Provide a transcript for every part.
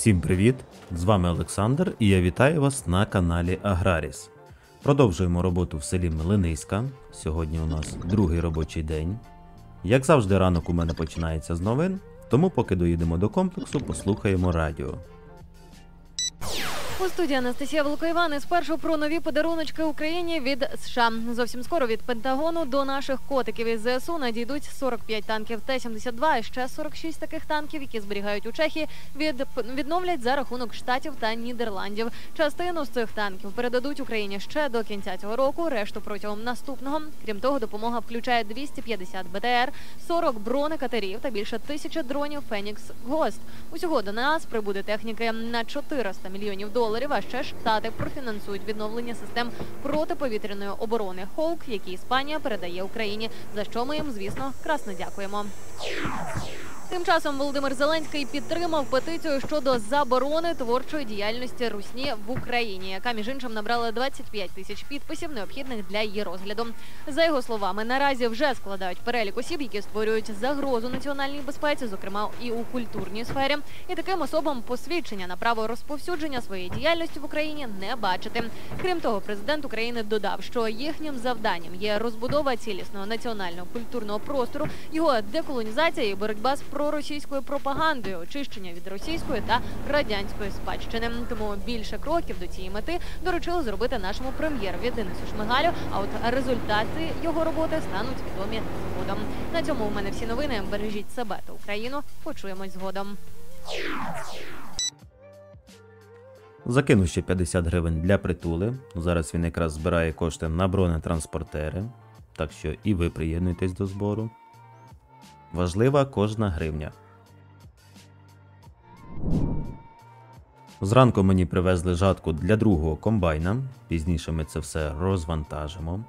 Всім привіт! З вами Олександр і я вітаю вас на каналі Аграріс. Продовжуємо роботу в селі Млиниська. Сьогодні у нас другий робочий день. Як завжди, ранок у мене починається з новин, тому поки доїдемо до комплексу, послухаємо радіо. У студії Анастасія Волкоїван. Спершу про нові подаруночки Україні від США. Зовсім скоро від Пентагону до наших котиків із ЗСУ надійдуть 45 танків Т-72, а ще 46 таких танків, які зберігають у Чехії, відновлять за рахунок Штатів та Нідерландів. Частину з цих танків передадуть Україні ще до кінця цього року, решту протягом наступного. Крім того, допомога включає 250 БТР, 40 бронекатерів та більше 1000 дронів «Фенікс Гост». Усього до нас прибуде техніки на 400 мільйонів доларів, а ще Штати профінансують відновлення систем протиповітряної оборони «Хоук», які Іспанія передає Україні, за що ми їм, звісно, красно дякуємо. Тим часом Володимир Зеленський підтримав петицію щодо заборони творчої діяльності русні в Україні, яка, між іншим, набрала 25 тисяч підписів, необхідних для її розгляду. За його словами, наразі вже складають перелік осіб, які створюють загрозу національній безпеці, зокрема і у культурній сфері, і таким особам посвідчення на право розповсюдження своєї діяльності в Україні не бачити. Крім того, президент України додав, що їхнім завданням є розбудова цілісного національного культурного простору, його деколонізація і боротьба з проросійською пропагандою, очищення від російської та радянської спадщини. Тому більше кроків до цієї мети доручили зробити нашому прем'єрові Денису Шмигалю, а от результати його роботи стануть відомі згодом. На цьому у мене всі новини. Бережіть себе та Україну. Почуємось згодом. Закину ще 50 гривень для притули. Зараз він якраз збирає кошти на бронетранспортери, так що і ви приєднуйтесь до збору. Важлива кожна гривня. Зранку мені привезли жатку для другого комбайна. Пізніше ми це все розвантажимо.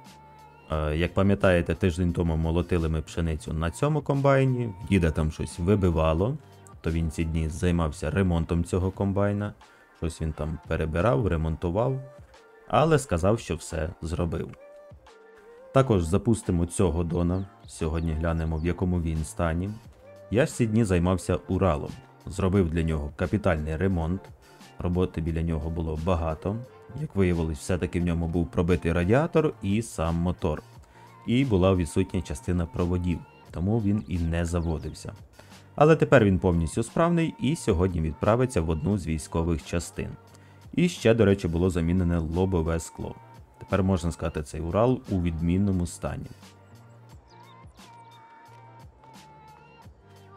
Як пам'ятаєте, тиждень тому молотили ми пшеницю на цьому комбайні. Діда там щось вибивало, то він ці дні займався ремонтом цього комбайна. Щось він там перебирав, ремонтував, але сказав, що все зробив. Також запустимо цього Дона. Сьогодні глянемо, в якому він стані. Я ж ці дні займався Уралом. Зробив для нього капітальний ремонт. Роботи біля нього було багато. Як виявилось, все-таки в ньому був пробитий радіатор і сам мотор. І була відсутня частина проводів, тому він і не заводився. Але тепер він повністю справний і сьогодні відправиться в одну з військових частин. І ще, до речі, було замінене лобове скло. Тепер можна сказати, цей Урал у відмінному стані.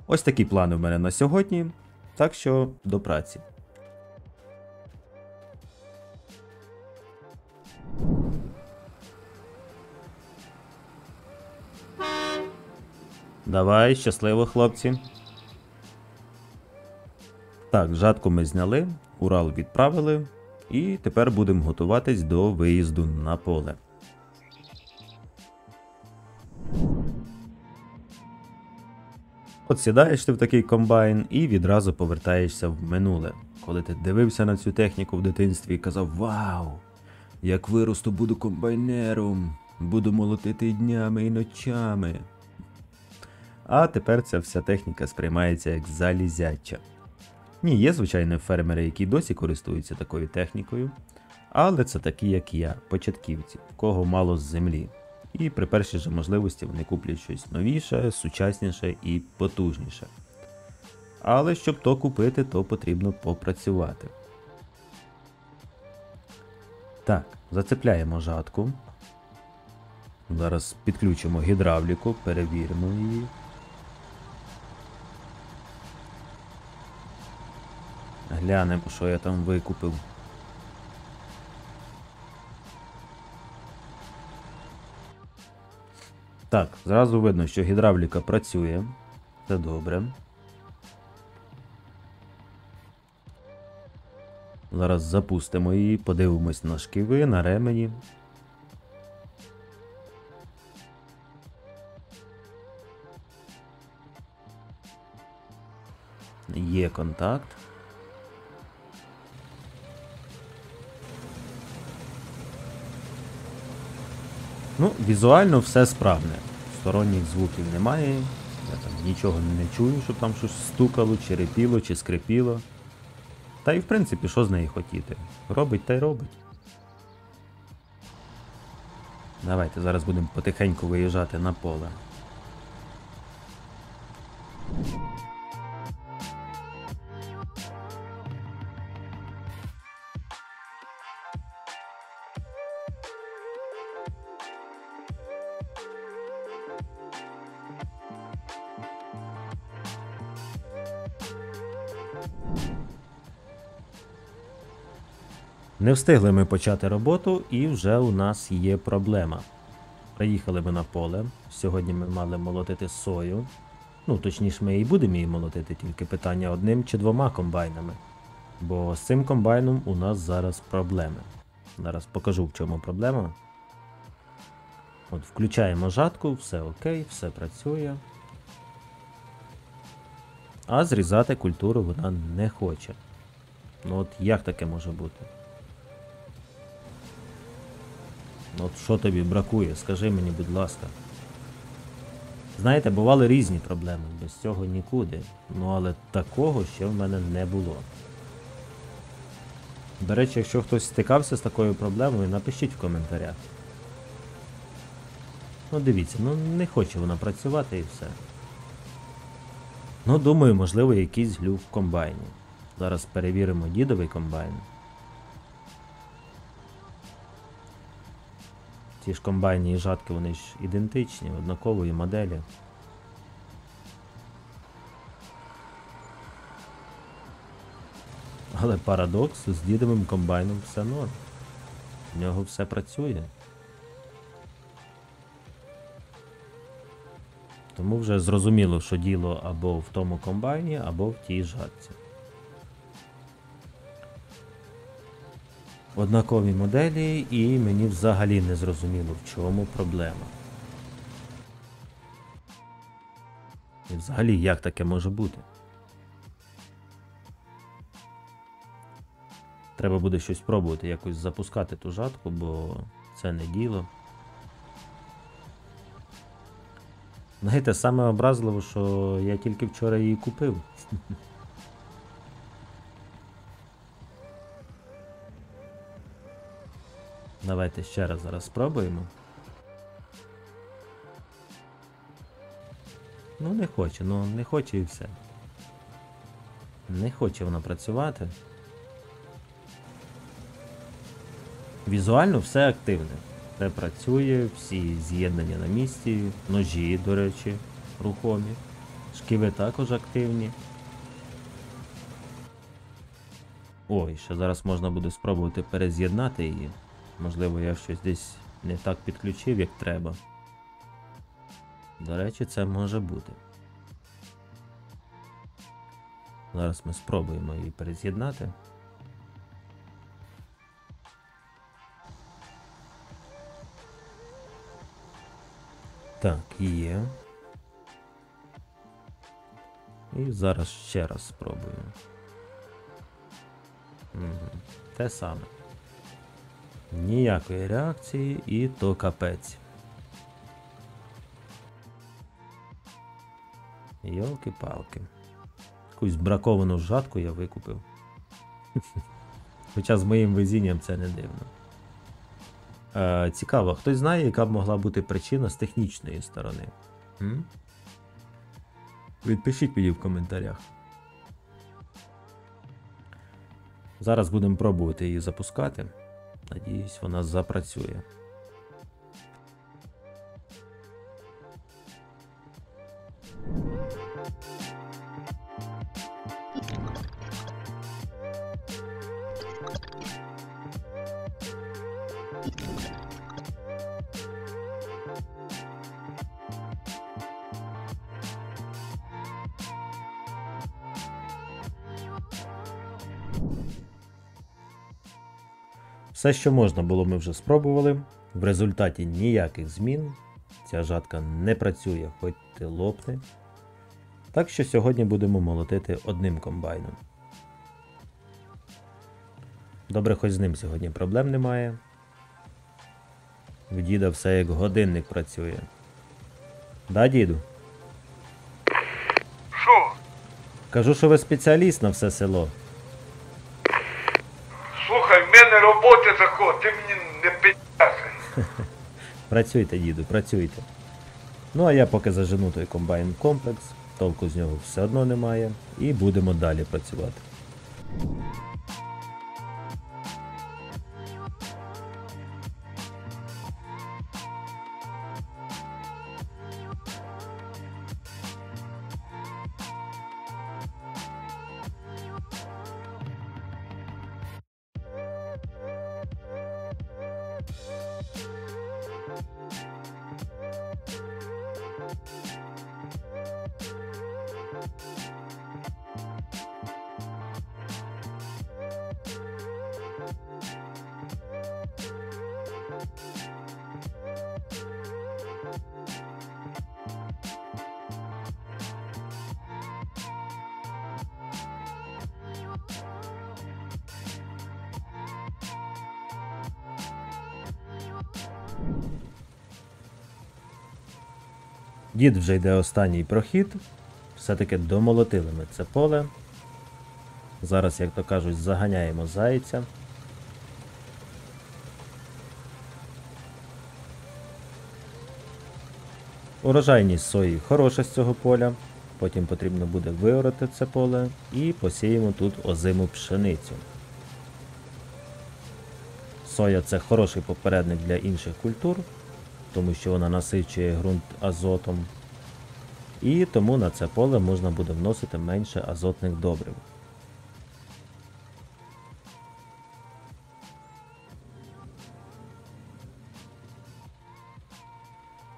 Ось такі плани в мене на сьогодні, так що до праці. Давай, щасливо, хлопці. Так, жатку ми зняли, Урал відправили. І тепер будемо готуватись до виїзду на поле. От сідаєш ти в такий комбайн і відразу повертаєшся в минуле. Коли ти дивився на цю техніку в дитинстві і казав: «Вау! Як виросту, буду комбайнером, буду молотити днями і ночами». А тепер ця вся техніка сприймається як залізяча. Ні, є, звичайно, фермери, які досі користуються такою технікою, але це такі, як я, початківці, в кого мало з землі. І при першій же можливості вони куплять щось новіше, сучасніше і потужніше. Але щоб то купити, то потрібно попрацювати. Так, зацепляємо жатку. Зараз підключимо гідравліку, перевіримо її. Глянемо, що я там викупив. Так, зразу видно, що гідравліка працює. Це добре. Зараз запустимо її, подивимось на шківи, на ремені. Є контакт. Ну, візуально все справне. Сторонніх звуків немає. Я там нічого не чую, щоб там щось стукало, черепіло чи скрипіло. Та й в принципі, що з неї хотіти? Робить та й робить. Давайте зараз будемо потихеньку виїжджати на поле. Не встигли ми почати роботу, і вже у нас є проблема. Приїхали ми на поле. Сьогодні ми мали молотити сою. Ну, точніше, ми і будемо її молотити, тільки питання одним чи двома комбайнами. Бо з цим комбайном у нас зараз проблеми. Зараз покажу, в чому проблема. От, включаємо жатку, все окей, все працює. А зрізати культуру вона не хоче. Ну от як таке може бути? От що тобі бракує, скажи мені, будь ласка. Знаєте, бували різні проблеми, без цього нікуди. Ну але такого ще в мене не було. До речі, якщо хтось стикався з такою проблемою, напишіть в коментарях. Ну дивіться, ну не хоче вона працювати і все. Ну думаю, можливо, якийсь глюк в комбайні. Зараз перевіримо дідовий комбайн. Ті ж комбайні і жатки, вони ж ідентичні, однакової моделі. Але парадокс, з дідовим комбайном все норм. В нього все працює. Тому вже зрозуміло, що діло або в тому комбайні, або в тій жатці. Однакові моделі, і мені взагалі не зрозуміло, в чому проблема. І взагалі, як таке може бути? Треба буде щось пробувати, якось запускати ту жатку, бо це не діло. Знаєте, саме образливо, що я тільки вчора її купив. Давайте ще раз зараз спробуємо. Ну не хоче і все. Не хоче вона працювати. Візуально все активне. Все працює, всі з'єднання на місці, ножі, до речі, рухомі. Шківи також активні. Ой, ще зараз можна буде спробувати перез'єднати її. Можливо, я щось десь не так підключив, як треба. До речі, це може бути. Зараз ми спробуємо її перез'єднати. Так, є. І зараз ще раз спробую. Те саме. Ніякої реакції і то капець. Йолки-палки. Якусь браковану жатку я викупив. Хоча з моїм везінням це не дивно. Цікаво, хтось знає, яка б могла бути причина з технічної сторони? Відпишіть мені в коментарях. Зараз будемо пробувати її запускати. Надіюсь, вона запрацює. Все, що можна було, ми вже спробували. В результаті ніяких змін. Ця жатка не працює, хоч ти лопне. Так що сьогодні будемо молотити одним комбайном. Добре, хоч з ним сьогодні проблем немає. В діда все як годинник працює. Да, діду? Що? Кажу, що ви спеціаліст на все село. Слухай, в мене роботи такого, ти мені не підтягай. Працюйте, діду, працюйте. Ну а я поки зажену той комбайн в комплекс, толку з нього все одно немає, і будемо далі працювати. Дід вже йде останній прохід, все-таки домолотили ми це поле. Зараз, як то кажуть, заганяємо зайця. Урожайність сої хороша з цього поля, потім потрібно буде виорати це поле і посіємо тут озиму пшеницю. Соя – це хороший попередник для інших культур, тому що вона насичує ґрунт азотом, і тому на це поле можна буде вносити менше азотних добрив.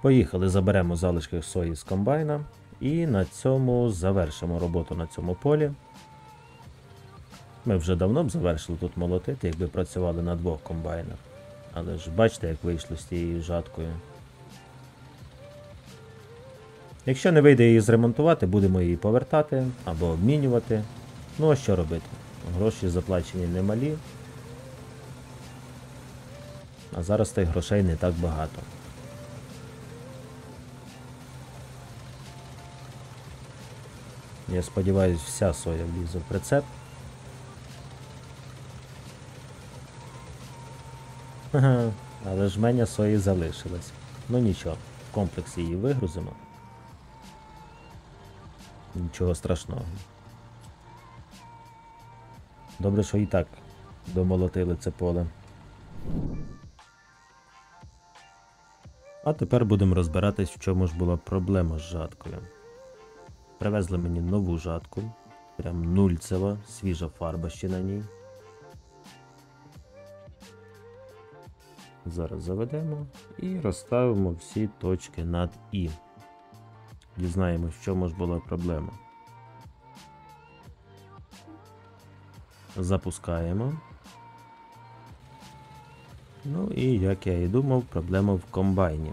Поїхали, заберемо залишки сої з комбайна і на цьому завершимо роботу на цьому полі. Ми вже давно б завершили тут молотити, якби працювали на двох комбайнах. Але ж бачите, як вийшло з тією жаткою. Якщо не вийде її зремонтувати, будемо її повертати або обмінювати. Ну а що робити? Гроші заплачені немалі. А зараз тих грошей не так багато. Я сподіваюся, вся соя влізе в прицеп. Ага, але жменя сої залишилась. Ну нічого, в комплексі її вигрузимо. Нічого страшного. Добре, що і так домолотили це поле. А тепер будемо розбиратись, в чому ж була проблема з жаткою. Привезли мені нову жатку, прям нульцева, свіжа фарба ще на ній. Зараз заведемо і розставимо всі точки над «і». Дізнаємось, в чому ж була проблема. Запускаємо. Ну і, як я і думав, проблема в комбайні.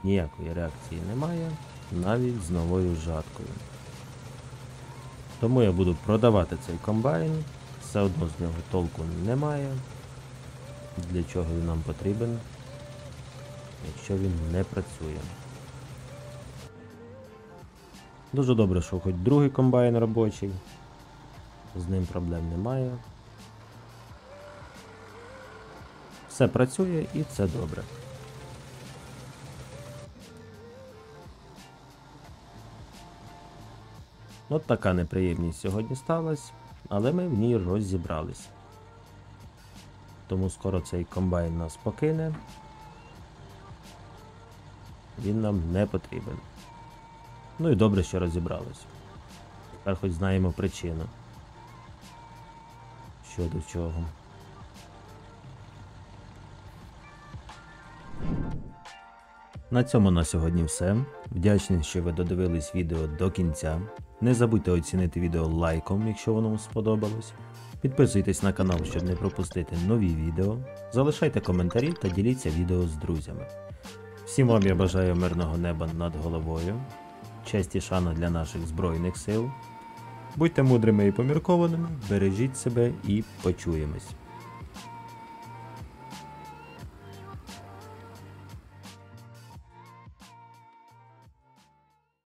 Ніякої реакції немає, навіть з новою жаткою. Тому я буду продавати цей комбайн, все одно з нього толку немає. Для чого він нам потрібен, якщо він не працює. Дуже добре, що хоч другий комбайн робочий, з ним проблем немає. Все працює і це добре. От така неприємність сьогодні сталася, але ми в ній розібрались. Тому скоро цей комбайн нас покине. Він нам не потрібен. Ну і добре, що розібрались. Тепер хоч знаємо причину. Що до чого. На цьому на сьогодні все. Вдячний, що ви додивились відео до кінця. Не забудьте оцінити відео лайком, якщо воно вам сподобалось. Підписуйтесь на канал, щоб не пропустити нові відео. Залишайте коментарі та діліться відео з друзями. Всім вам я бажаю мирного неба над головою. Честь і шана для наших Збройних сил. Будьте мудрими і поміркованими, бережіть себе і почуємось.